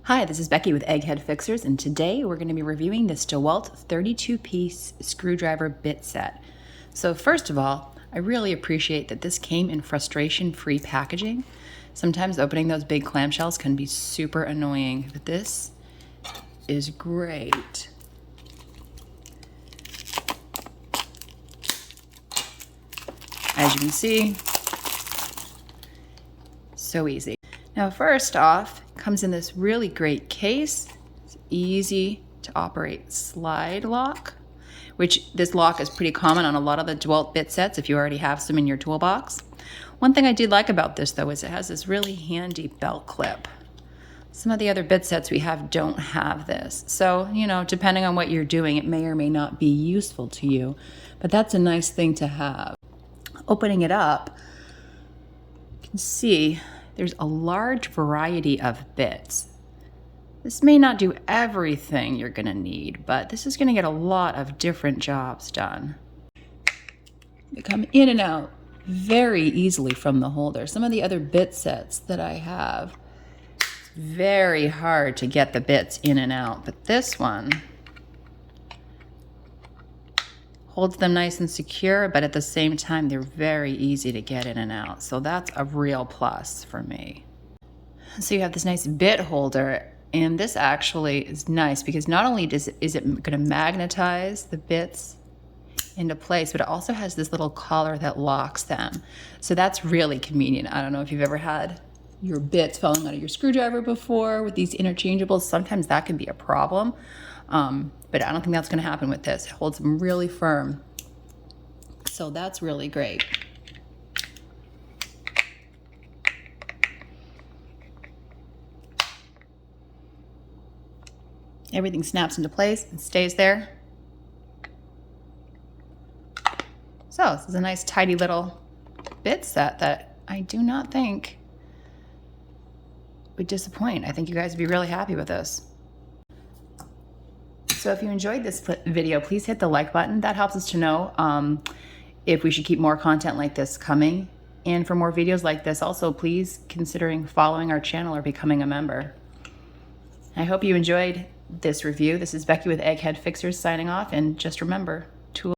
Hi, this is Becky with Egghead Fixers, and today we're going to be reviewing this Dewalt 32-piece screwdriver bit set. So first of all, I really appreciate that this came in frustration-free packaging. Sometimes opening those big clamshells can be super annoying, but this is great. As you can see, so easy. Now first off, comes in this really great case. It's easy to operate slide lock, which this lock is pretty common on a lot of the Dewalt bit sets if you already have some in your toolbox. One thing I did like about this though is it has this really handy belt clip. Some of the other bit sets we have don't have this. So, you know, depending on what you're doing, it may or may not be useful to you, but that's a nice thing to have. Opening it up, you can see there's a large variety of bits. This may not do everything you're gonna need, but this is gonna get a lot of different jobs done. They come in and out very easily from the holder. Some of the other bit sets that I have, it's very hard to get the bits in and out, but this one holds them nice and secure, but at the same time, they're very easy to get in and out. So that's a real plus for me. So you have this nice bit holder, and this actually is nice because not only is it gonna magnetize the bits into place, but it also has this little collar that locks them. So that's really convenient. I don't know if you've ever had your bits falling out of your screwdriver before with these interchangeables. Sometimes that can be a problem. But I don't think that's going to happen with this. It holds them really firm. So that's really great. Everything snaps into place and stays there. So this is a nice tidy little bit set that I do not think would disappoint. I think you guys would be really happy with this. So if you enjoyed this video, please hit the like button. That helps us to know if we should keep more content like this coming. And for more videos like this, also please considering following our channel or becoming a member. I hope you enjoyed this review. This is Becky with Egghead Fixers signing off, and just remember,